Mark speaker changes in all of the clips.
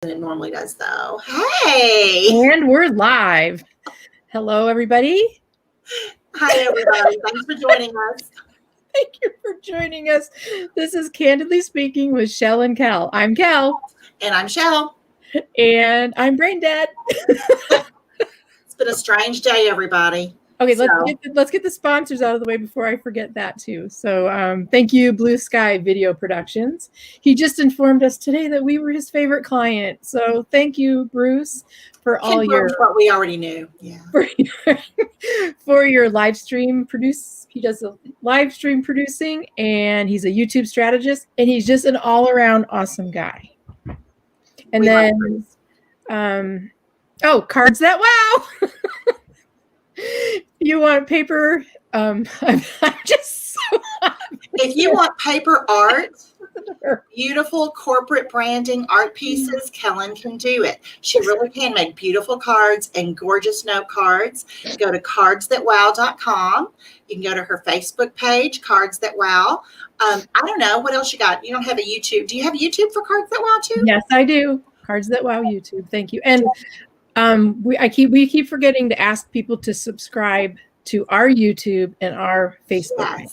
Speaker 1: than it normally does, though. Hey!
Speaker 2: And we're live. Hello, everybody.
Speaker 1: Hi, everybody. Thanks for joining us.
Speaker 2: Thank you for joining us. This is Candidly Speaking with Chelle and Kelle. I'm Kelle.
Speaker 1: And I'm Chelle.
Speaker 2: And I'm brain dead.
Speaker 1: It's been a strange day, everybody.
Speaker 2: Okay, let's get the sponsors out of the way before I forget that too. So thank you, Blue Sky Video Productions. He just informed us today that we were his favorite client. So thank you, Bruce, for all your
Speaker 1: what we already knew. Yeah.
Speaker 2: For your live stream produce. He does the live stream producing, and he's a YouTube strategist, and he's just an all-around awesome guy. And then Cards That Wow. You want paper? I'm just so happy.
Speaker 1: If you want paper art, beautiful corporate branding art pieces, Kellen can do it. She really can make beautiful cards and gorgeous note cards. Go to cardsthatwow.com. You can go to her Facebook page, Cards That Wow. I don't know. What else you got? You don't have a YouTube. Do you have YouTube for Cards That Wow too?
Speaker 2: Yes, I do. Cards That Wow YouTube. Thank you. And we keep forgetting to ask people to subscribe to our YouTube and our Facebook page.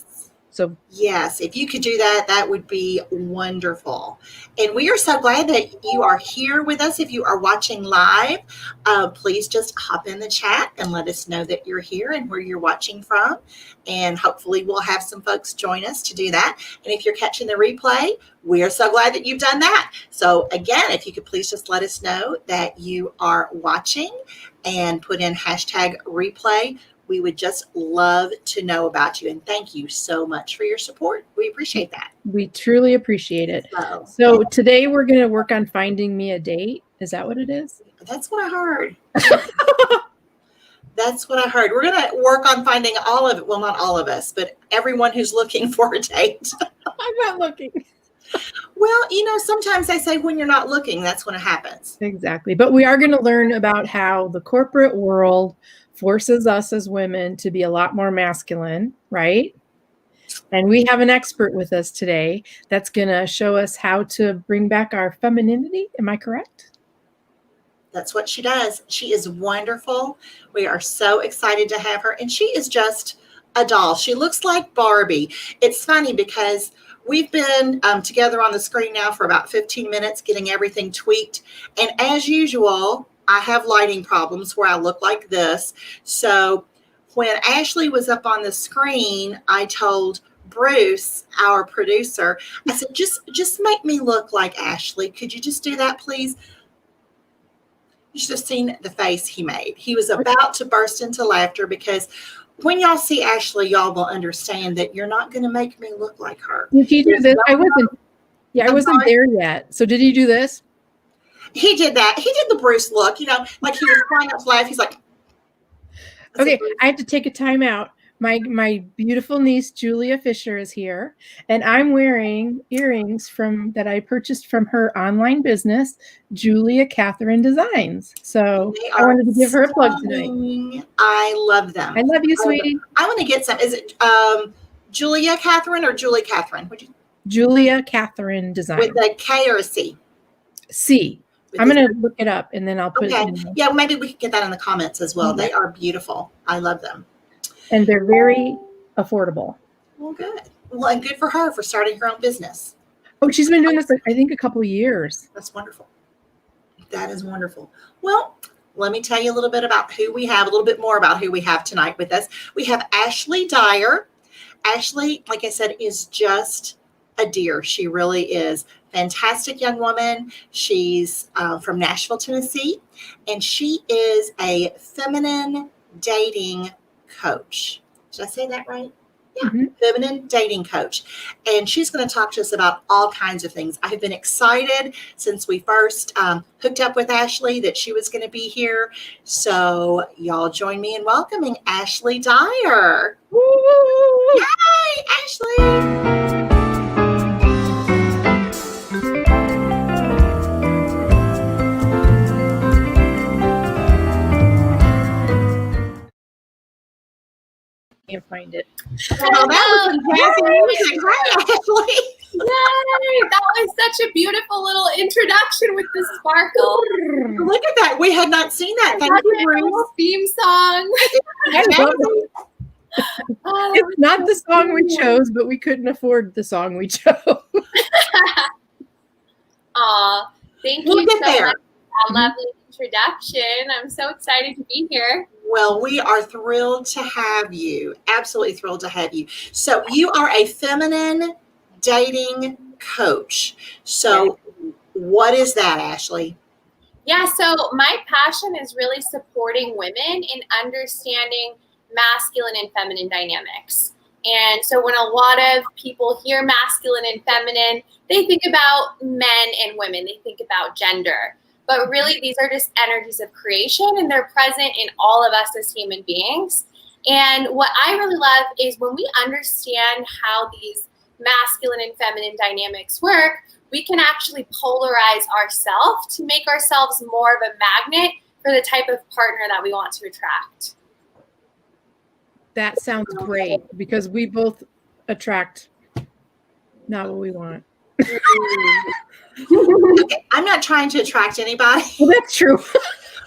Speaker 2: So
Speaker 1: yes, if you could do that, that would be wonderful. And we are so glad that you are here with us. If you are watching live, please just hop in the chat and let us know that you're here and where you're watching from. And hopefully we'll have some folks join us to do that. And if you're catching the replay, we are so glad that you've done that. So again, if you could please just let us know that you are watching and put in hashtag replay. We would just love to know about you. And thank you so much for your support. We appreciate that.
Speaker 2: We truly appreciate it. So today we're going to work on finding me a date. Is that what it is?
Speaker 1: That's what I heard. That's what I heard. We're going to work on finding all of it. Well, not all of us, but everyone who's looking for a date.
Speaker 2: I'm not looking.
Speaker 1: Well, sometimes they say when you're not looking, that's when it happens.
Speaker 2: Exactly. But we are going to learn about how the corporate world forces us as women to be a lot more masculine, right? And we have an expert with us today that's going to show us how to bring back our femininity. Am I correct?
Speaker 1: That's what she does. She is wonderful. We are so excited to have her. And she is just a doll. She looks like Barbie. It's funny because we've been together on the screen now for about 15 minutes, getting everything tweaked. And as usual, I have lighting problems where I look like this. So when Ashley was up on the screen, I told Bruce, our producer, I said, just make me look like Ashley. Could you just do that, please? You should have seen the face he made. He was about to burst into laughter because when y'all see Ashley, y'all will understand that you're not going to make me look like her.
Speaker 2: Did he do this? I wasn't there yet. So did he do this?
Speaker 1: He did that. He did the Bruce look, like he was trying not to laugh. He's like,
Speaker 2: okay, I have to take a time out. My beautiful niece, Julia Fisher, is here, and I'm wearing earrings that I purchased from her online business, Julia Catherine Designs. So I wanted to give her a plug tonight.
Speaker 1: I love them.
Speaker 2: I love you, sweetie.
Speaker 1: I want to get some. Is it Julia Catherine or Julie Catherine?
Speaker 2: Julia Catherine Designs.
Speaker 1: With a K or a C?
Speaker 2: C. I'm going to look it up, and then I'll put it in.
Speaker 1: Yeah, maybe we can get that in the comments as well. They are beautiful. I love them.
Speaker 2: And they're very affordable.
Speaker 1: Well, good. Well, and good for her for starting her own business.
Speaker 2: Oh, she's been doing this, I think, a couple of years.
Speaker 1: That's wonderful. That is wonderful. Well, let me tell you a little bit about who we have, a little bit more about who we have tonight with us. We have Ashley Dyer. Ashley, like I said, is just a dear. She really is. Fantastic young woman. She's from Nashville, Tennessee, and she is a feminine dating coach. Did I say that right? Yeah, feminine dating coach. And she's going to talk to us about all kinds of things. I have been excited since we first hooked up with Ashley that she was going to be here. So y'all join me in welcoming Ashley Dyer. Woo! Yay, Ashley!
Speaker 2: Can't find it.
Speaker 1: Oh, that was fantastic. Hi, Ashley.
Speaker 3: Yay! That was such a beautiful little introduction with the sparkle.
Speaker 1: Look at that. We had not seen that. Thank you, Bruce.
Speaker 3: Theme song.
Speaker 2: I love it. It's not the song we chose, but we couldn't afford the song we chose.
Speaker 3: Aw, thank
Speaker 1: We'll
Speaker 3: you
Speaker 1: get
Speaker 3: so
Speaker 1: there.
Speaker 3: much for that lovely introduction. I'm so excited to be here.
Speaker 1: Well, we are thrilled to have you. Absolutely thrilled to have you. So you are a feminine dating coach. So what is that, Ashley?
Speaker 3: Yeah, so my passion is really supporting women in understanding masculine and feminine dynamics. And so when a lot of people hear masculine and feminine, they think about men and women, they think about gender. But really, these are just energies of creation, and they're present in all of us as human beings. And what I really love is when we understand how these masculine and feminine dynamics work, we can actually polarize ourselves to make ourselves more of a magnet for the type of partner that we want to attract.
Speaker 2: That sounds great because we both attract not what we want.
Speaker 1: Okay, I'm not trying to attract anybody.
Speaker 2: Well, that's true.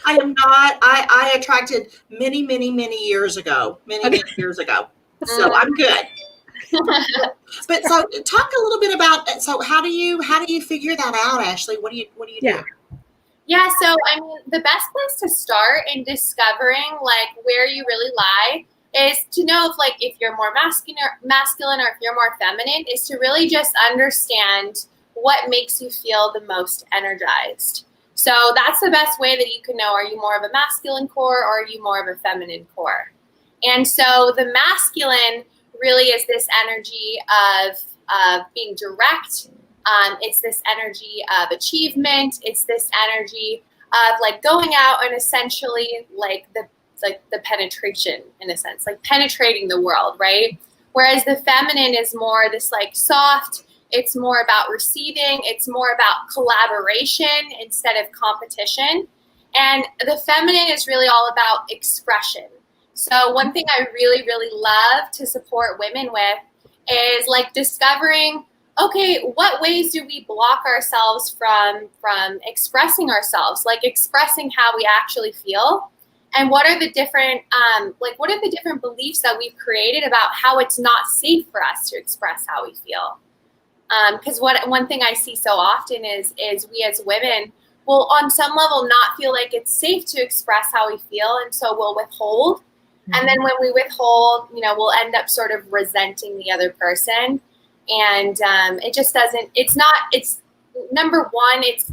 Speaker 1: I am not. I attracted many years ago. Many years ago. So I'm good. But so talk a little bit about, so how do you figure that out, Ashley? What do you do?
Speaker 3: Yeah, so I mean, the best place to start in discovering like where you really lie is to know if you're more masculine or if you're more feminine, is to really just understand what makes you feel the most energized. So that's the best way that you can know, are you more of a masculine core or are you more of a feminine core? And so the masculine really is this energy of being direct. It's this energy of achievement. It's this energy of like going out and essentially the penetration, in a sense, like penetrating the world, right? Whereas the feminine is more this like soft, it's more about receiving, it's more about collaboration instead of competition. And the feminine is really all about expression. So one thing I really, really love to support women with is like discovering, okay, what ways do we block ourselves from expressing ourselves, like expressing how we actually feel? And what are the different beliefs that we've created about how it's not safe for us to express how we feel? Because one thing I see so often is we as women will on some level not feel like it's safe to express how we feel, and so we'll withhold. Mm-hmm. And then when we withhold, we'll end up sort of resenting the other person, and it just doesn't. It's number one. It's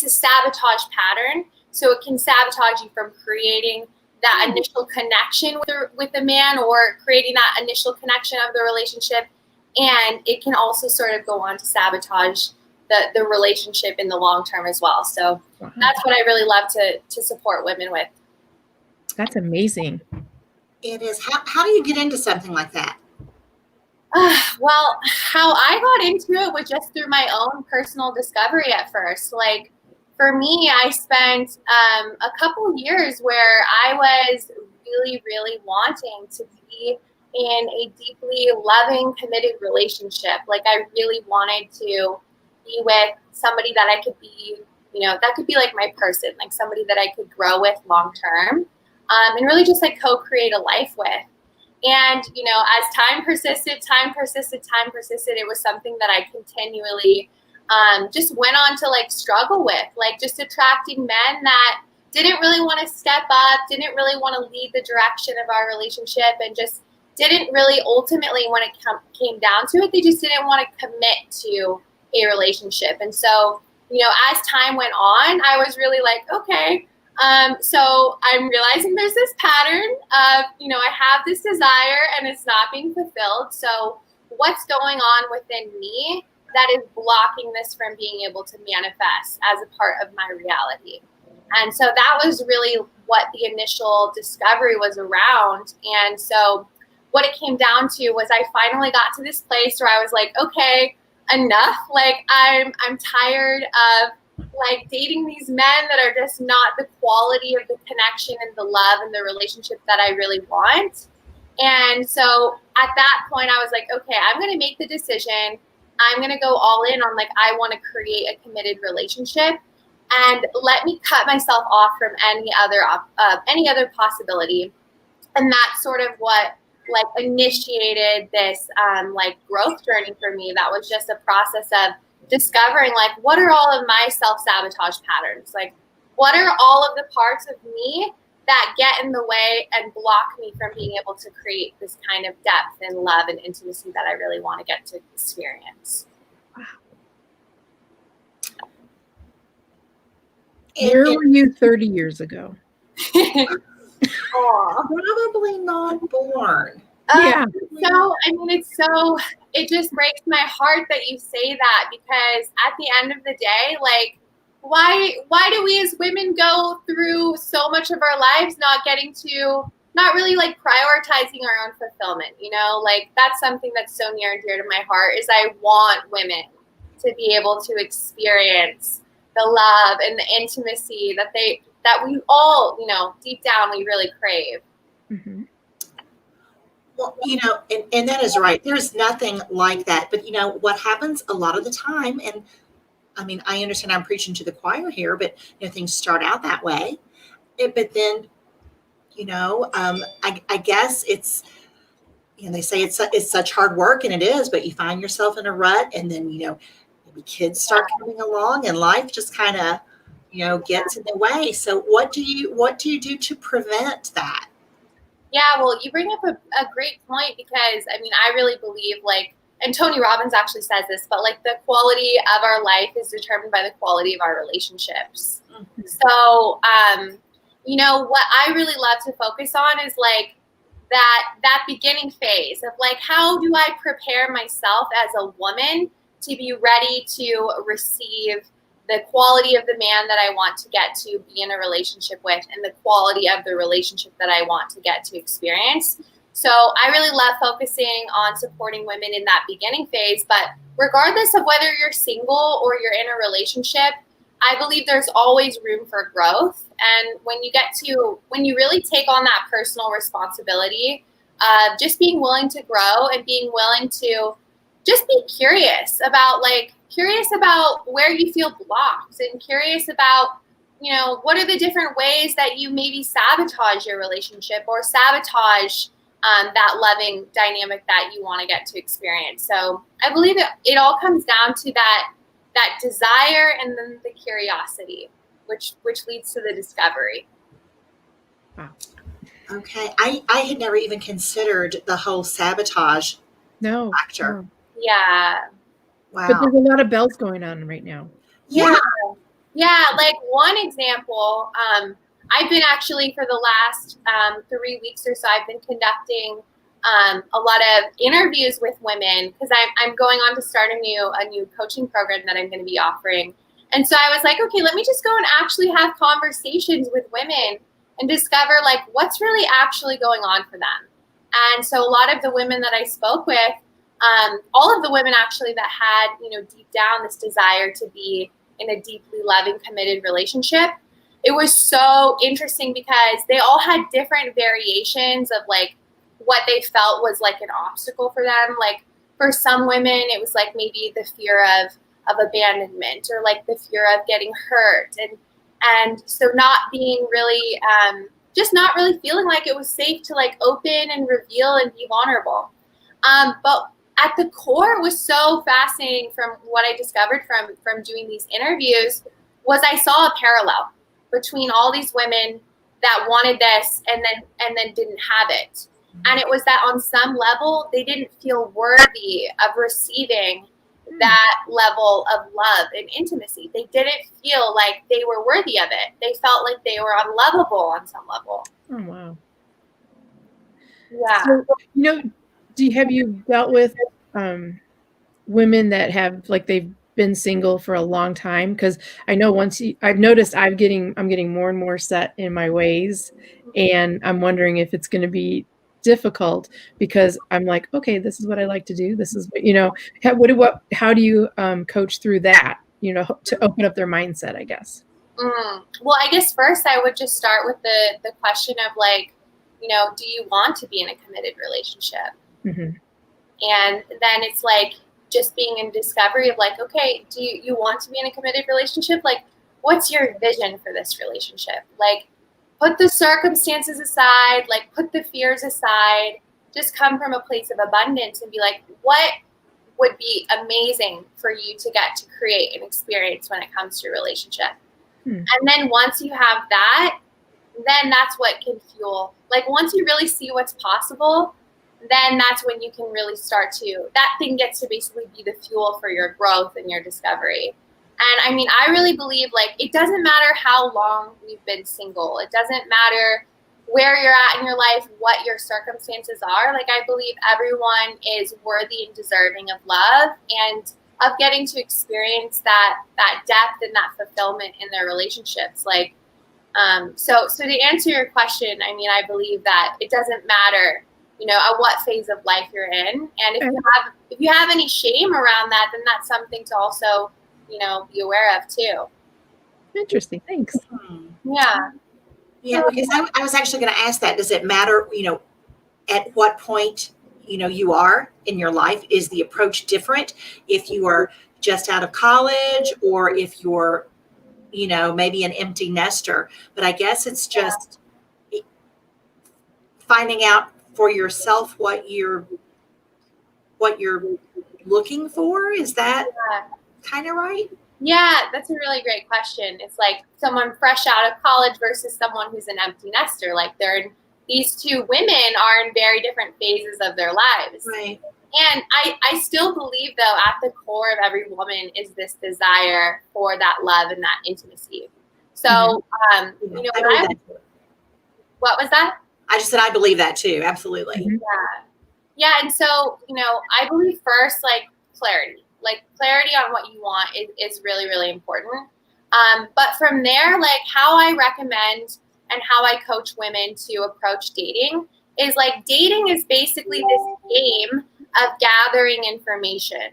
Speaker 3: a sabotage pattern. So it can sabotage you from creating that initial connection with a man or creating that initial connection of the relationship. And it can also sort of go on to sabotage the relationship in the long term as well. So that's what I really love to support women with.
Speaker 2: That's amazing.
Speaker 1: It is. How do you get into something like that?
Speaker 3: Well, how I got into it was just through my own personal discovery at first. Like, for me, I spent a couple years where I was really, really wanting to be in a deeply loving, committed relationship. Like, I really wanted to be with somebody that I could be, that could be like my person, like somebody that I could grow with long term, and really just like co-create a life with. And, as time persisted, it was something that I continually just went on to like struggle with, like just attracting men that didn't really want to step up, didn't really want to lead the direction of our relationship, and just didn't really ultimately, when it came down to it, they just didn't want to commit to a relationship. And so, as time went on, I was really like, okay, so I'm realizing there's this pattern of, I have this desire and it's not being fulfilled. So what's going on within me that is blocking this from being able to manifest as a part of my reality? And so that was really what the initial discovery was around. And so what it came down to was I finally got to this place where I was like, okay, enough. Like I'm tired of like dating these men that are just not the quality of the connection and the love and the relationship that I really want. And so at that point I was like, okay, I'm going to make the decision I'm going to go all in on like, I want to create a committed relationship and let me cut myself off from any other possibility. And that's sort of what like initiated this like growth journey for me. That was just a process of discovering like, what are all of my self-sabotage patterns? Like, what are all of the parts of me that get in the way and block me from being able to create this kind of depth and love and intimacy that I really want to get to experience?
Speaker 2: Wow. Where were you 30 years ago?
Speaker 1: Probably not born.
Speaker 2: Yeah.
Speaker 3: So, I mean, it just breaks my heart that you say that, because at the end of the day, like, why do we as women go through so much of our lives not really like prioritizing our own fulfillment, you know? Like, that's something that's so near and dear to my heart, is I want women to be able to experience the love and the intimacy that we all, you know, deep down we really crave.
Speaker 2: Mm-hmm.
Speaker 1: Well, you know, and that is right. There's nothing like that. But, you know, what happens a lot of the time, and I mean, I understand I'm preaching to the choir here, but, you know, things start out that way. But then, you know, I guess it's, you know, they say it's such hard work, and it is, but you find yourself in a rut, and then, you know, maybe kids start coming along and life just kind of, you know, gets in the way. So what do you do to prevent that?
Speaker 3: Yeah, well, you bring up a great point, because, I mean, I really believe, like, and Tony Robbins actually says this, but, like, the quality of our life is determined by the quality of our relationships. Mm-hmm. So, you know, what I really love to focus on is, like, that beginning phase of, like, how do I prepare myself as a woman to be ready to receive the quality of the man that I want to get to be in a relationship with, and the quality of the relationship that I want to get to experience. So I really love focusing on supporting women in that beginning phase. But regardless of whether you're single or you're in a relationship, I believe there's always room for growth. And when you really take on that personal responsibility of just being willing to grow and being willing to just be curious about where you feel blocked, and curious about, you know, what are the different ways that you maybe sabotage your relationship or sabotage that loving dynamic that you want to get to experience. So I believe it all comes down to that desire, and then the curiosity, which leads to the discovery.
Speaker 2: Wow.
Speaker 1: Okay. I had never even considered the whole sabotage factor.
Speaker 2: No.
Speaker 3: Yeah.
Speaker 1: Wow.
Speaker 2: But there's a lot of bells going on right now.
Speaker 3: Yeah. Like, one example, I've been actually for the last 3 weeks or so, I've been conducting a lot of interviews with women, because I'm going on to start a new coaching program that I'm going to be offering. And so I was like, okay, let me just go and actually have conversations with women and discover, like, what's really actually going on for them. And so a lot of the women that I spoke with, all of the women actually that had, you know, deep down this desire to be in a deeply loving, committed relationship, it was so interesting because they all had different variations of, like, what they felt was like an obstacle for them. Like, for some women, it was like maybe the fear of abandonment, or like the fear of getting hurt, and so not being really just not really feeling like it was safe to, like, open and reveal and be vulnerable. But at the core, it was so fascinating from what I discovered from doing these interviews, was I saw a parallel between all these women that wanted this and then didn't have it. And it was that on some level, they didn't feel worthy of receiving that level of love and intimacy. They didn't feel like they were worthy of it. They felt like they were unlovable on some level.
Speaker 2: Oh, wow.
Speaker 3: Yeah.
Speaker 2: So, you know, have you dealt with women that have, like, they've been single for a long time? Because I know I've noticed I'm getting more and more set in my ways, and I'm wondering if it's going to be difficult, because I'm like, okay, this is what I like to do. This is, you know, how do you coach through that, you know, to open up their mindset, I guess?
Speaker 3: Well, I guess first I would just start with the question of, like, you know, do you want to be in a committed relationship?
Speaker 2: Mm-hmm.
Speaker 3: And then it's like, just being in discovery of like, okay, do you want to be in a committed relationship? Like, what's your vision for this relationship? Like, put the circumstances aside, like put the fears aside, just come from a place of abundance and be like, what would be amazing for you to get to create an experience when it comes to a relationship? And then once you have that, then that's what can fuel. Like once you really see what's possible, then that's when you can really start to, that thing gets to basically be the fuel for your growth and your discovery. And I mean, I really believe like it doesn't matter how long you've been single. It doesn't matter where you're at in your life, what your circumstances are. Like I believe everyone is worthy and deserving of love and of getting to experience that depth and that fulfillment in their relationships. Like, so to answer your question, I mean, I believe that it doesn't matter, you know, at what phase of life you're in. And if you have any shame around that, then that's something to also, you know, be aware of too.
Speaker 2: Interesting. Thanks.
Speaker 3: Yeah.
Speaker 1: Yeah, because I was actually going to ask that. Does it matter, you know, at what point, you know, you are in your life? Is the approach different if you are just out of college or if you're, you know, maybe an empty nester? But I guess it's just finding out for yourself what you're looking for. Is that kind of right?
Speaker 3: Yeah, that's a really great question. It's like someone fresh out of college versus someone who's an empty nester. Like these two women are in very different phases of their lives.
Speaker 1: Right.
Speaker 3: And I still believe though, at the core of every woman is this desire for that love and that intimacy. So, you know, what was that?
Speaker 1: I just said, I believe that too. Absolutely.
Speaker 2: Mm-hmm.
Speaker 3: Yeah. And so, you know, I believe first, like clarity on what you want is really, really important. But from there, like how I recommend and how I coach women to approach dating is like dating is basically this game of gathering information.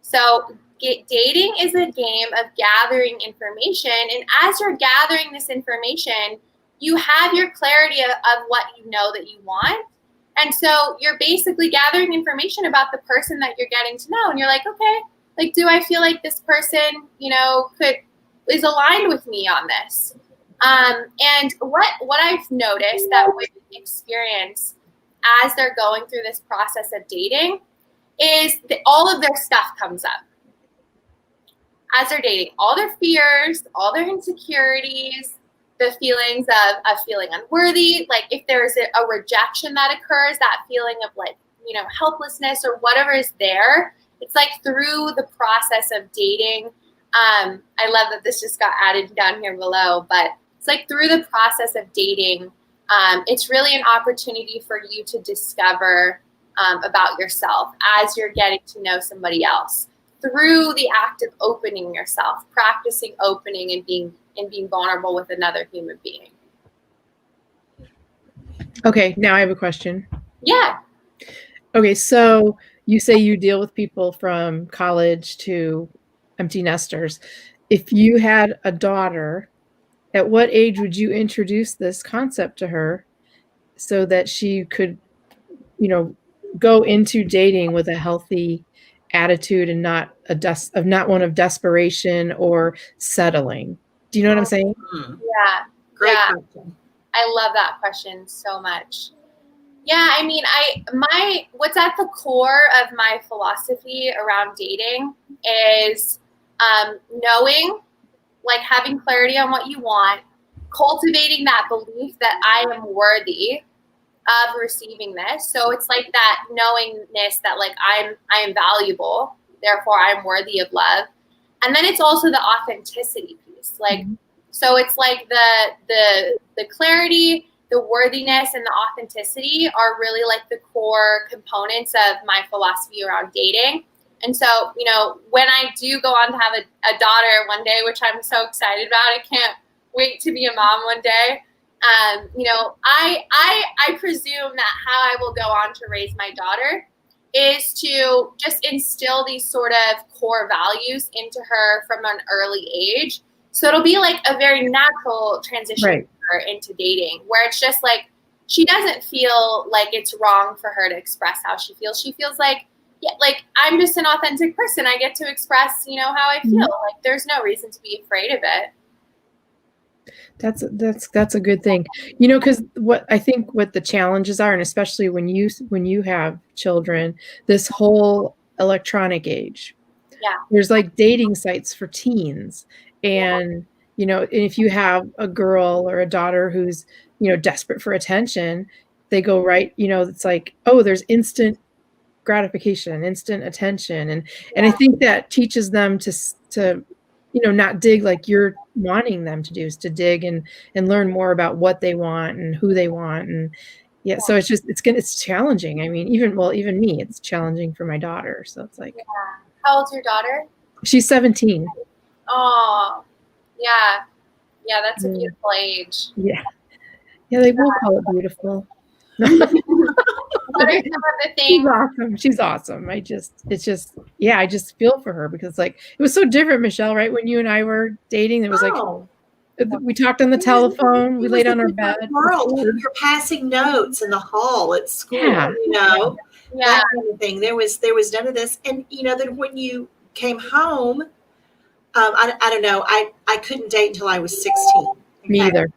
Speaker 3: So dating is a game of gathering information. And as you're gathering this information, you have your clarity of what you know that you want. And so you're basically gathering information about the person that you're getting to know. And you're like, okay, like, do I feel like this person, you know, is aligned with me on this? And what I've noticed that women experience as they're going through this process of dating is that all of their stuff comes up. As they're dating, all their fears, all their insecurities, the feelings of feeling unworthy, like if there's a rejection that occurs, that feeling of like, you know, helplessness or whatever is there, it's like through the process of dating. I love that this just got added down here below, but it's like through the process of dating, it's really an opportunity for you to discover about yourself as you're getting to know somebody else through the act of opening yourself, practicing opening and being vulnerable with another human being.
Speaker 2: Okay, now I have a question.
Speaker 3: Yeah.
Speaker 2: Okay, so you say you deal with people from college to empty nesters. If you had a daughter, at what age would you introduce this concept to her so that she could, you know, go into dating with a healthy attitude and not one of desperation or settling? Do you know what I'm saying?
Speaker 3: Yeah.
Speaker 1: Great question.
Speaker 3: I love that question so much. Yeah, I mean, what's at the core of my philosophy around dating is knowing, like having clarity on what you want, cultivating that belief that I am worthy of receiving this. So it's like that knowingness that like I am valuable, therefore I'm worthy of love. And then it's also the authenticity piece. Like, so it's like the clarity, the worthiness, and the authenticity are really like the core components of my philosophy around dating. And so, you know, when I do go on to have a daughter one day, which I'm so excited about, I can't wait to be a mom one day. You know, I presume that how I will go on to raise my daughter is to just instill these sort of core values into her from an early age. So it'll be like a very natural transition for her into dating, where it's just like she doesn't feel like it's wrong for her to express how she feels. She feels like, like I'm just an authentic person. I get to express, you know, how I feel. Like there's no reason to be afraid of it.
Speaker 2: That's a good thing, you know, because what the challenges are, and especially when you have children, this whole electronic age.
Speaker 3: Yeah.
Speaker 2: There's like dating sites for teens, and you know, if you have a girl or a daughter who's, you know, desperate for attention, they go right, you know, it's like, oh, there's instant gratification, instant attention, and I think that teaches them to you know, not dig like you're wanting them to do, is to dig and learn more about what they want and who they want. And so it's challenging. I mean, even me, it's challenging for my daughter. So it's like,
Speaker 3: How old's your daughter?
Speaker 2: She's 17.
Speaker 3: Oh, yeah, that's a beautiful age.
Speaker 2: Yeah, they will call it beautiful.
Speaker 3: What are some of the things?
Speaker 2: She's awesome. I just feel for her, because like it was so different, Michelle, right? When you and I were dating, it was like we talked on the telephone, we laid on our bed.
Speaker 1: You're passing notes in the hall at school, you know, that kind of thing. There was none of this. And you know, then when you came home, I don't know, I couldn't date until I was 16. Okay?
Speaker 2: Me either.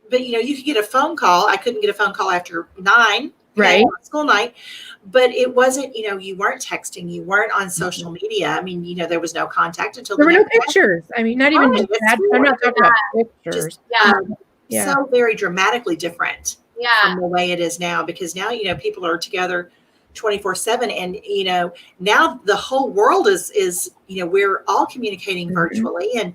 Speaker 1: But you know, you could get a phone call. I couldn't get a phone call after 9,
Speaker 2: right?
Speaker 1: School night. But it wasn't, you know, you weren't texting, you weren't on social media. I mean, you know, there was no contact until
Speaker 2: there were no pictures. I mean, not even just that. I'm not talking about pictures.
Speaker 1: Just, so very dramatically different from the way it is now, because now, you know, people are together 24/7, and you know, now the whole world is you know, we're all communicating virtually, and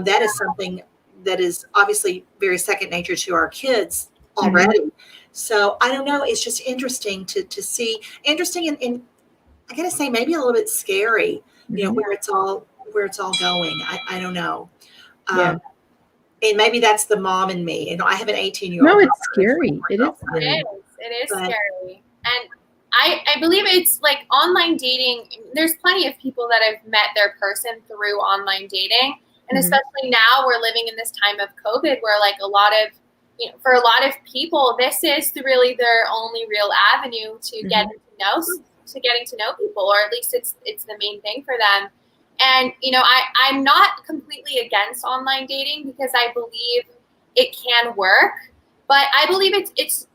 Speaker 1: that is something that is obviously very second nature to our kids already. So I don't know. It's just interesting to see, and I gotta say, maybe a little bit scary, you know, where it's all going. I don't know. And maybe that's the mom in me. You know, I have an 18-year-old.
Speaker 2: No, it's scary. It is
Speaker 3: scary. And I believe it's like online dating. There's plenty of people that have met their person through online dating. And especially now we're living in this time of COVID, where like for a lot of people, this is really their only real avenue to getting to know people, or at least it's the main thing for them. And, you know, I'm not completely against online dating, because I believe it can work, but I believe it's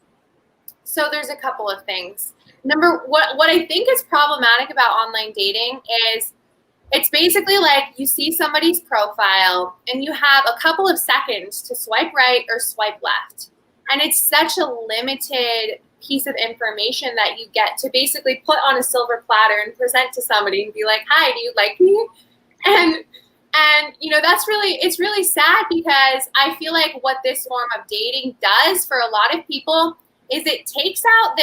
Speaker 3: so there's a couple of things. What I think is problematic about online dating is it's basically like you see somebody's profile and you have a couple of seconds to swipe right or swipe left. And it's such a limited piece of information that you get to basically put on a silver platter and present to somebody and be like, hi, do you like me? And you know, it's really sad, because I feel like what this form of dating does for a lot of people is it takes out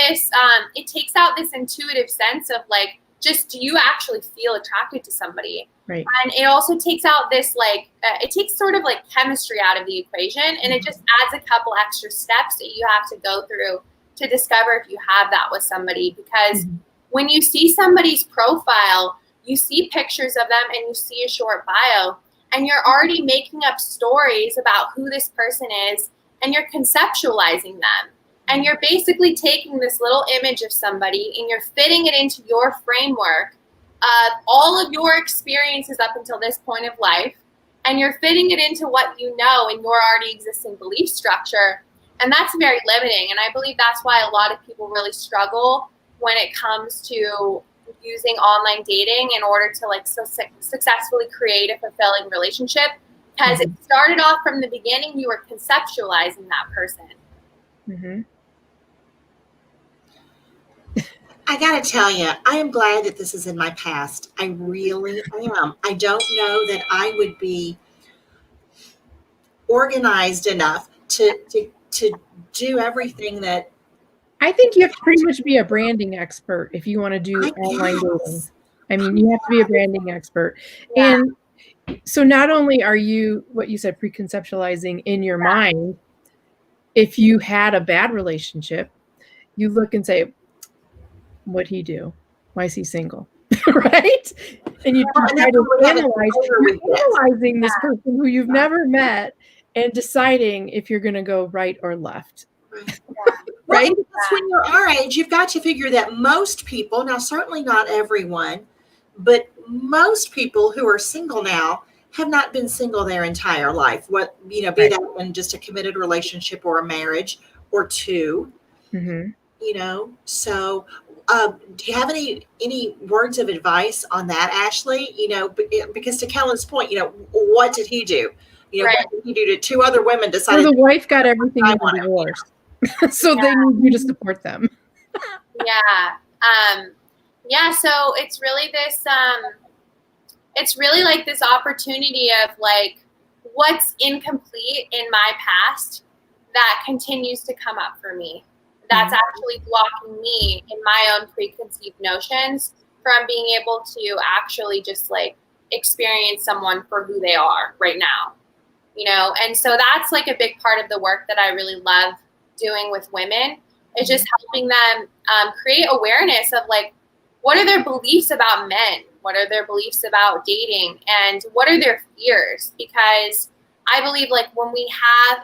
Speaker 3: this intuitive sense of like, just, do you actually feel attracted to somebody?
Speaker 2: Right.
Speaker 3: And it also takes out this it takes sort of like chemistry out of the equation, and it just adds a couple extra steps that you have to go through to discover if you have that with somebody. Because when you see somebody's profile, you see pictures of them and you see a short bio, and you're already making up stories about who this person is, and you're conceptualizing them. And you're basically taking this little image of somebody and you're fitting it into your framework of all of your experiences up until this point of life. And you're fitting it into what you know in your already existing belief structure. And that's very limiting. And I believe that's why a lot of people really struggle when it comes to using online dating in order to like successfully create a fulfilling relationship. Because it started off from the beginning, you were conceptualizing that person.
Speaker 1: I got to tell you, I am glad that this is in my past. I really am. I don't know that I would be organized enough to do everything that.
Speaker 2: I think you have to pretty much be a branding expert if you want to do online dating. I mean, you have to be a branding expert. And so not only are you, what you said, preconceptualizing in your mind, if you had a bad relationship, you look and say, what'd he do? Why is he single? Right? And you try to analyzing this person who you've never met and deciding if you're going to go right or left. Right?
Speaker 1: Well, because when you're our age, you've got to figure that most people, now certainly not everyone, but most people who are single now have not been single their entire life. What, be
Speaker 2: Right.
Speaker 1: that in just a committed relationship or a marriage or two,
Speaker 2: Mm-hmm.
Speaker 1: So do you have any words of advice on that, Ashley? Because to Kellen's point, what did he do?
Speaker 3: Right.
Speaker 1: What did he do to two other women
Speaker 2: So
Speaker 1: decided
Speaker 2: the wife got everything
Speaker 1: I
Speaker 2: in
Speaker 1: want
Speaker 2: the
Speaker 1: it,
Speaker 2: divorce. So they need you to support them.
Speaker 3: Yeah. So it's really this, it's really like this opportunity of like what's incomplete in my past that continues to come up for me. That's actually blocking me in my own preconceived notions from being able to actually just like experience someone for who they are right now, And so that's like a big part of the work that I really love doing with women is just helping them create awareness of like, what are their beliefs about men? What are their beliefs about dating? And what are their fears? Because I believe like when we have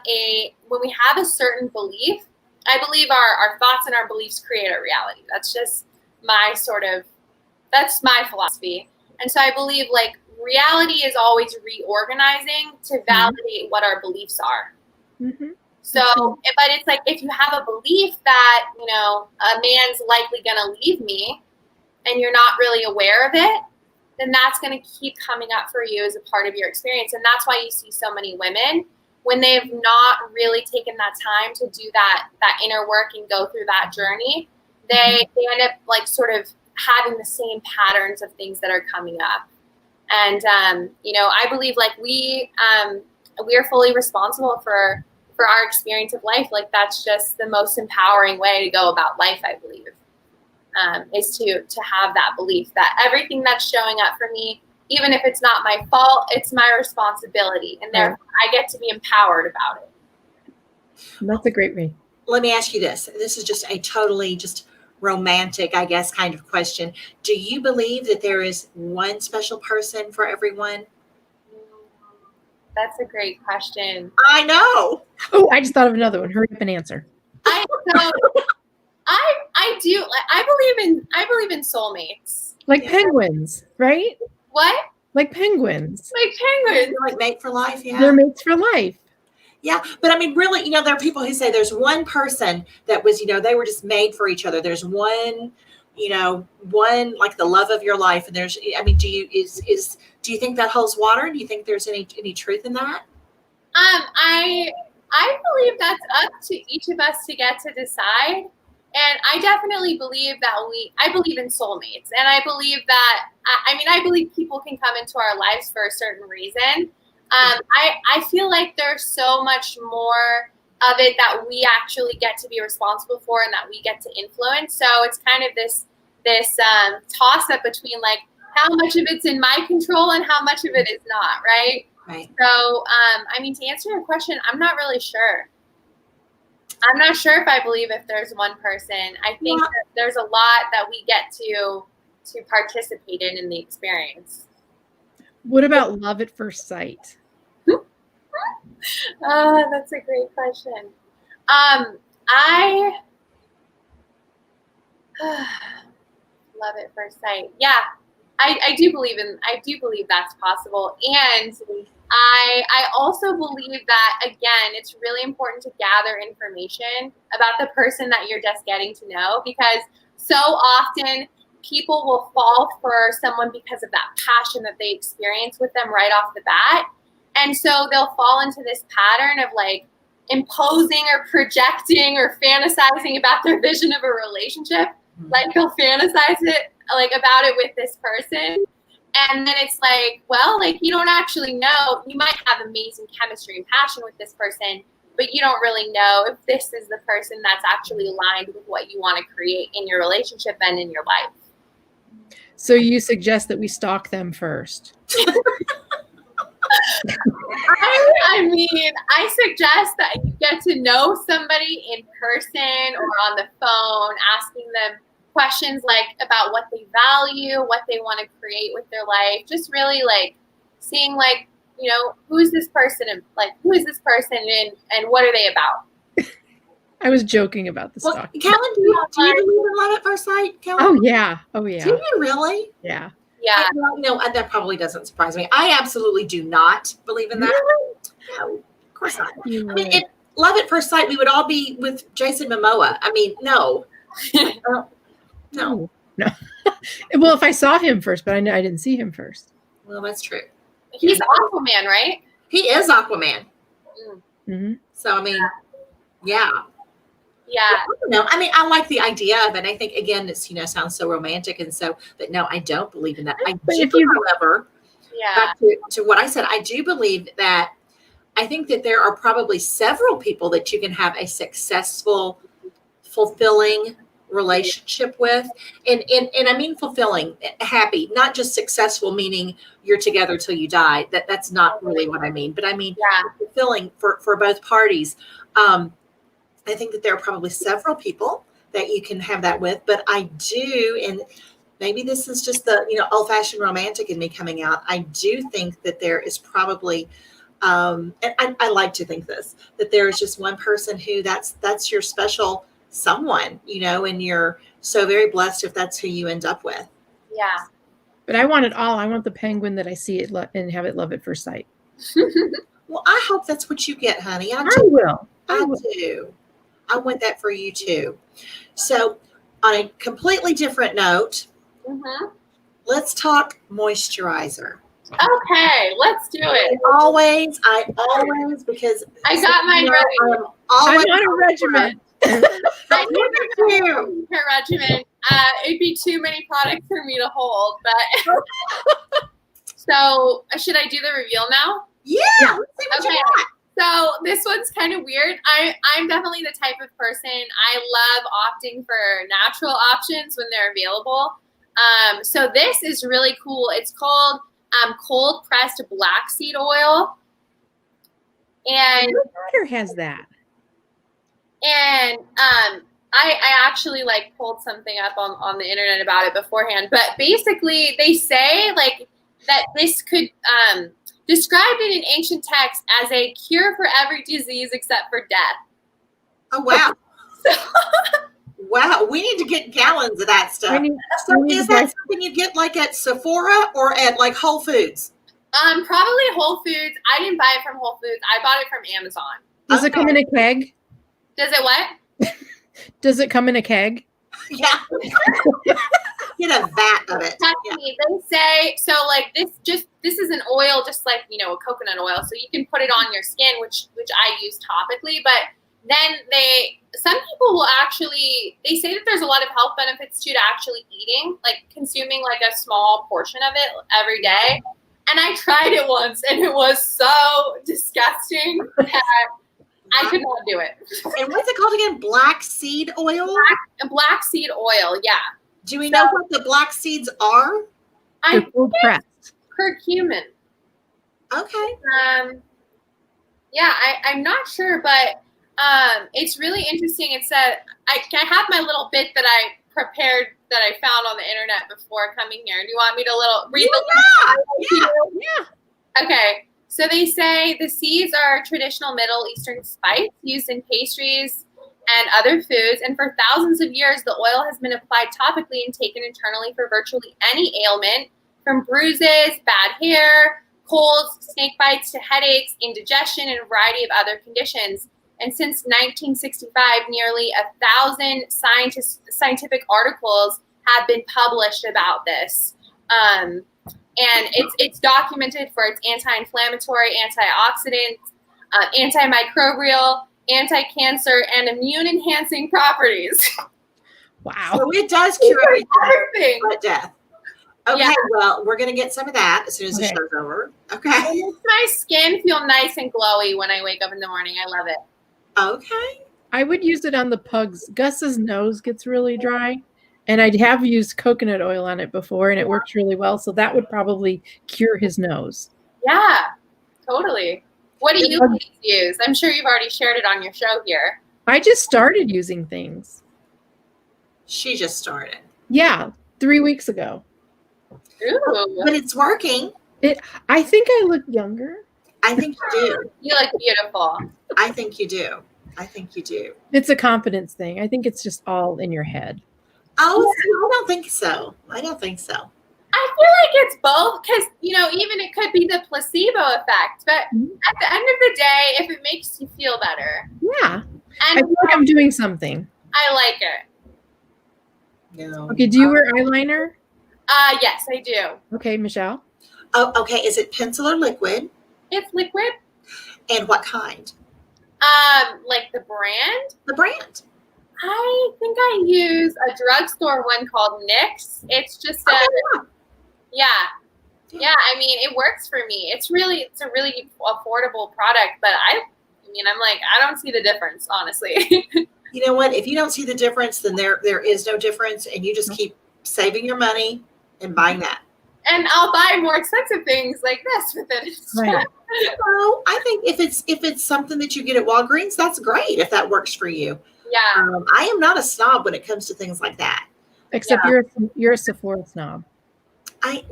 Speaker 3: a certain belief, I believe our thoughts and our beliefs create our reality. That's just that's my philosophy. And so I believe like reality is always reorganizing to validate what our beliefs are.
Speaker 2: Mm-hmm.
Speaker 3: So, but it's like, if you have a belief that, a man's likely going to leave me and you're not really aware of it, then that's going to keep coming up for you as a part of your experience. And that's why you see so many women when they've not really taken that time to do that inner work and go through that journey, they end up like sort of having the same patterns of things that are coming up. And, I believe like we are fully responsible for our experience of life. Like that's just the most empowering way to go about life, I believe, is to have that belief that everything that's showing up for me, even if it's not my fault, it's my responsibility. And therefore I get to be empowered about it.
Speaker 2: That's a great way.
Speaker 1: Let me ask you this. This is just a totally just romantic, I guess, kind of question. Do you believe that there is one special person for everyone?
Speaker 3: That's a great question.
Speaker 1: I know.
Speaker 2: Oh, I just thought of another one. Hurry up and answer.
Speaker 3: I do. Like, I believe in soulmates.
Speaker 2: Like penguins, right?
Speaker 3: What?
Speaker 2: Like penguins.
Speaker 3: Like penguins.
Speaker 1: Like mate for life, yeah.
Speaker 2: They're mates for life.
Speaker 1: Yeah, but I mean, really, there are people who say there's one person that was, they were just made for each other. There's one, one like the love of your life, and there's, I mean, do you think that holds water? Do you think there's any truth in that?
Speaker 3: I believe that's up to each of us to get to decide. And I definitely believe that I believe in soulmates. And I believe that, I believe people can come into our lives for a certain reason. I feel like there's so much more of it that we actually get to be responsible for and that we get to influence. So it's kind of this toss up between like how much of it's in my control and how much of it is not, right?
Speaker 1: Right.
Speaker 3: So, to answer your question, I'm not really sure. I'm not sure if I believe if there's one person. I think that there's a lot that we get to participate in the experience.
Speaker 2: What about love at first sight?
Speaker 3: Oh, that's a great question. I love at first sight. Yeah, I do believe that's possible. And I also believe that, again, it's really important to gather information about the person that you're just getting to know, because so often people will fall for someone because of that passion that they experience with them right off the bat. And so they'll fall into this pattern of like imposing or projecting or fantasizing about their vision of a relationship. Like they'll fantasize it like about it with this person. And then it's like, well, like you don't actually know. You might have amazing chemistry and passion with this person, but you don't really know if this is the person that's actually aligned with what you want to create in your relationship and in your life.
Speaker 2: So you suggest that we stalk them first?
Speaker 3: I suggest that you get to know somebody in person or on the phone, asking them questions like about what they value, what they want to create with their life, just really like seeing like, who is this person and what are they about?
Speaker 2: I was joking about the
Speaker 1: Well,
Speaker 2: stalking.
Speaker 1: Kellen, do you believe in love at first sight, Kellen?
Speaker 2: Oh yeah. Oh yeah.
Speaker 1: Do you really?
Speaker 2: Yeah.
Speaker 3: Yeah.
Speaker 1: No, that probably doesn't surprise me. I absolutely do not believe in that. No, of course not. I mean, if love at first sight, we would all be with Jason Momoa. I mean, no. No.
Speaker 2: Well, if I saw him first, but I didn't see him first.
Speaker 1: Well, that's true.
Speaker 3: He's Aquaman, right?
Speaker 1: He is Aquaman.
Speaker 2: Mm-hmm.
Speaker 1: So, I mean, yeah.
Speaker 3: Yeah.
Speaker 1: No, I mean, I like the idea of it. I think, again, it's, sounds so romantic. And so, but no, I don't believe in that. However, back to what I said, I do believe that I think that there are probably several people that you can have a successful, fulfilling relationship with. And I mean fulfilling, happy, not just successful, meaning you're together till you die. That's not really what I mean. But I mean fulfilling for both parties. I think that there are probably several people that you can have that with. But I do, and maybe this is just the old-fashioned romantic in me coming out. I do think that there is probably and I like to think this, that there is just one person who that's your special someone, and you're so very blessed if that's who you end up with.
Speaker 3: Yeah.
Speaker 2: But I want it all. I want the penguin that I see it and have it love at first sight.
Speaker 1: Well, I hope that's what you get, honey. I
Speaker 2: will.
Speaker 1: do. I want that for you too. So on a completely different note, let's talk moisturizer.
Speaker 3: Okay, let's do it.
Speaker 1: I always, because
Speaker 3: I got mine ready.
Speaker 2: I'm on a regimen.
Speaker 3: I need a regimen. It'd be too many products for me to hold, but so should I do the reveal now?
Speaker 1: Yeah. Let's see what you got.
Speaker 3: So this one's kind of weird. I'm definitely the type of person, I love opting for natural options when they're available. So this is really cool. It's called cold pressed black seed oil. And
Speaker 2: my daughter has that.
Speaker 3: And I actually pulled something up on the internet about it beforehand. But basically they say that this could described in an ancient text as a cure for every disease except for death.
Speaker 1: Oh, wow. Wow, we need to get gallons of that stuff. So is that something you get at Sephora or at Whole Foods?
Speaker 3: Probably Whole Foods. I didn't buy it from Whole Foods. I bought it from Amazon.
Speaker 2: Does it come in a keg?
Speaker 3: Does it what?
Speaker 2: Does it come in a keg?
Speaker 1: Yeah. Get a vat of it.
Speaker 3: They say so. This is an oil, just like a coconut oil, so you can put it on your skin, which I use topically. But then some people will they say that there's a lot of health benefits to actually eating, consuming a small portion of it every day. And I tried it once, and it was so disgusting that I could not do it.
Speaker 1: And what's it called again? Black seed oil?
Speaker 3: Black seed oil, yeah.
Speaker 1: Do we know what the black seeds are?
Speaker 2: They're cold pressed.
Speaker 3: Curcumin.
Speaker 1: Okay.
Speaker 3: Yeah, I'm not sure, but it's really interesting. It said I have my little bit that I prepared that I found on the internet before coming here. Do you want me to read the list? Yeah. Okay. So they say the seeds are traditional Middle Eastern spice used in pastries and other foods, and for thousands of years, the oil has been applied topically and taken internally for virtually any ailment, from bruises, bad hair, colds, snake bites, to headaches, indigestion, and a variety of other conditions. And since 1965, nearly 1,000 scientific articles have been published about this. And it's documented for its anti-inflammatory, antioxidant, antimicrobial, anti-cancer, and immune-enhancing properties.
Speaker 2: Wow.
Speaker 1: So it does cure everything but death. Okay, well, we're going to get some of that as soon as the show's over. Okay.
Speaker 3: It makes my skin feel nice and glowy when I wake up in the morning. I love it.
Speaker 1: Okay.
Speaker 2: I would use it on the pugs. Gus's nose gets really dry, and I have used coconut oil on it before, and it works really well. So that would probably cure his nose.
Speaker 3: Yeah, totally. What do you use? I'm sure you've already shared it on your show here.
Speaker 2: I just started using things.
Speaker 1: She just started.
Speaker 2: Yeah, 3 weeks ago.
Speaker 3: Ooh.
Speaker 1: But it's working.
Speaker 2: I think I look younger.
Speaker 1: I think you do.
Speaker 3: You look beautiful.
Speaker 1: I think you do. I think you do.
Speaker 2: It's a confidence thing. I think it's just all in your head.
Speaker 1: Oh, see, I don't think so. I don't think so.
Speaker 3: I feel like it's both because, even it could be the placebo effect. But at the end of the day, if it makes you feel better.
Speaker 2: Yeah.
Speaker 3: And
Speaker 2: I feel like I'm doing something.
Speaker 3: I like it.
Speaker 1: No.
Speaker 2: Okay. Do you wear eyeliner?
Speaker 3: Yes, I do.
Speaker 2: Okay, Michelle.
Speaker 1: Oh, okay. Is it pencil or liquid?
Speaker 3: It's liquid.
Speaker 1: And what kind?
Speaker 3: Like the brand?
Speaker 1: The brand.
Speaker 3: I think I use a drugstore one called NYX. It's just yeah. I mean, it works for me. It's a really affordable product, but I'm like, I don't see the difference, honestly.
Speaker 1: You know what? If you don't see the difference, then there is no difference, and you just keep saving your money and buying that.
Speaker 3: And I'll buy more expensive things like this with it.
Speaker 2: Right.
Speaker 1: Well, I think if it's something that you get at Walgreens, that's great if that works for you.
Speaker 3: Yeah.
Speaker 1: I am not a snob when it comes to things like that.
Speaker 2: Except you're a Sephora snob.
Speaker 1: I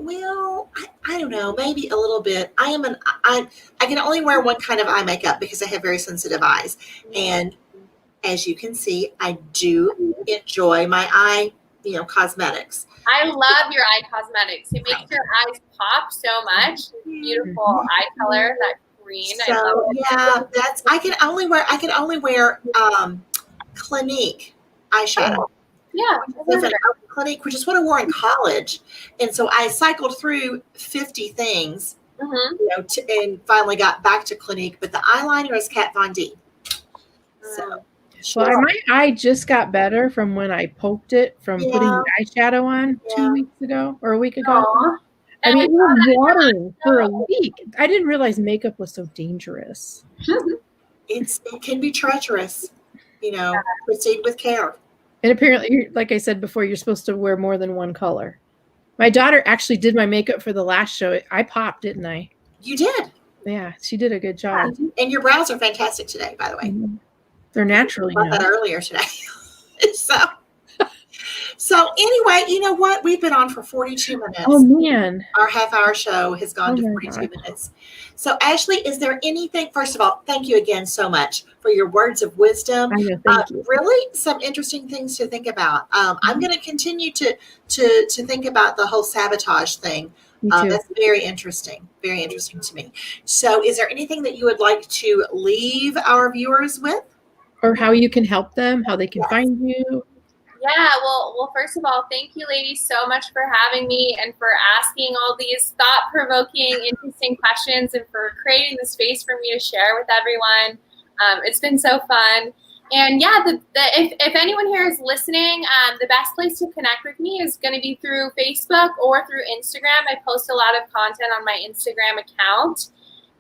Speaker 1: don't know, maybe a little bit. I can only wear one kind of eye makeup because I have very sensitive eyes. And as you can see, I do enjoy my eye, cosmetics.
Speaker 3: I love your eye cosmetics. It makes your eyes pop so much. Beautiful eye color, that green.
Speaker 1: So
Speaker 3: I love it.
Speaker 1: yeah, I can only wear Clinique eyeshadow.
Speaker 3: Yeah.
Speaker 1: Clinique, which is what I wore in college, and so I cycled through 50 things, and finally got back to Clinique. But the eyeliner is Kat Von D. So,
Speaker 2: well, my eye just got better from when I poked it from putting the eyeshadow on 2 weeks ago or a week ago.
Speaker 3: Aww.
Speaker 2: I mean, it was watering for a week. I didn't realize makeup was so dangerous.
Speaker 1: It can be treacherous. Proceed with care.
Speaker 2: And apparently, like I said before, you're supposed to wear more than one color. My daughter actually did my makeup for the last show. I popped, didn't I?
Speaker 1: You did.
Speaker 2: Yeah, she did a good job.
Speaker 1: And your brows are fantastic today, by the way.
Speaker 2: Mm-hmm. They're naturally.
Speaker 1: I bought that earlier today. So anyway, you know what? We've been on for 42 minutes.
Speaker 2: Oh, man.
Speaker 1: Our half-hour show has gone to 42 minutes. So, Ashley, is there anything, first of all, thank you again so much for your words of wisdom.
Speaker 2: I know, thank you.
Speaker 1: Really some interesting things to think about. I'm going to continue to think about the whole sabotage thing. That's very interesting to me. So is there anything that you would like to leave our viewers with?
Speaker 2: Or how you can help them, how they can find you?
Speaker 3: Yeah, well, first of all, thank you, ladies, so much for having me and for asking all these thought-provoking, interesting questions and for creating the space for me to share with everyone. It's been so fun. And yeah, if anyone here is listening, the best place to connect with me is going to be through Facebook or through Instagram. I post a lot of content on my Instagram account.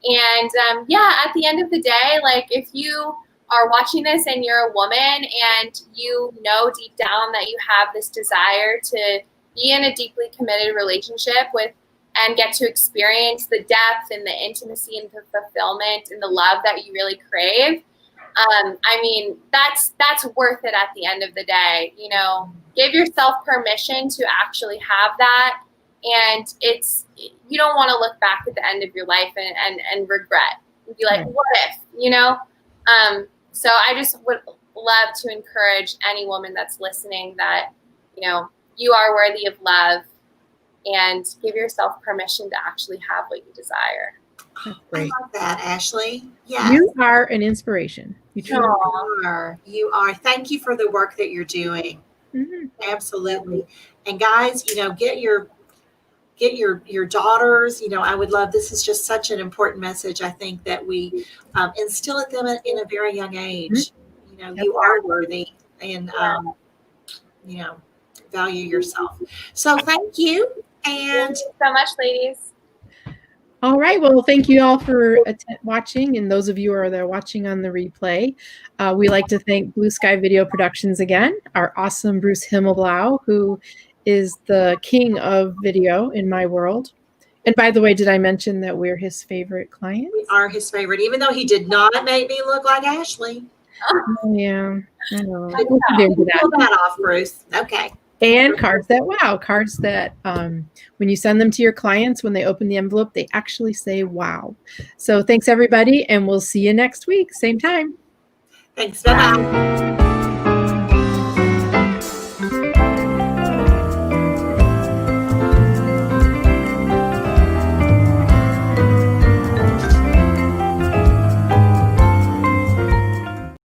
Speaker 3: And at the end of the day, like if you are watching this and you're a woman and you know deep down that you have this desire to be in a deeply committed relationship with and get to experience the depth and the intimacy and the fulfillment and the love that you really crave, that's worth it at the end of the day. Give yourself permission to actually have that. And you don't want to look back at the end of your life and regret and be like, what if, So I just would love to encourage any woman that's listening that, you are worthy of love and give yourself permission to actually have what you desire.
Speaker 2: That's great.
Speaker 1: I love that, Ashley. Yes.
Speaker 2: You are an inspiration. You truly
Speaker 1: are. You are. Thank you for the work that you're doing.
Speaker 2: Mm-hmm.
Speaker 1: Absolutely. And guys, get your daughters, I would love, this is just such an important message. I think that we instill at them in a very young age, you are worthy and, value yourself. So thank you. And
Speaker 3: thank you so much, ladies.
Speaker 2: All right. Well, thank you all for watching. And those of you who are there watching on the replay, we like to thank Blue Sky Video Productions again, our awesome Bruce Himmelblau, who is the king of video in my world. And by the way, did I mention that we're his favorite clients?
Speaker 1: We are his favorite, even though he did not make me look like Ashley.
Speaker 2: Oh, yeah. I know.
Speaker 1: Pull that off, Bruce. Okay.
Speaker 2: And cards that when you send them to your clients, when they open the envelope, they actually say, wow. So thanks, everybody. And we'll see you next week. Same time.
Speaker 1: Thanks. Bye-bye.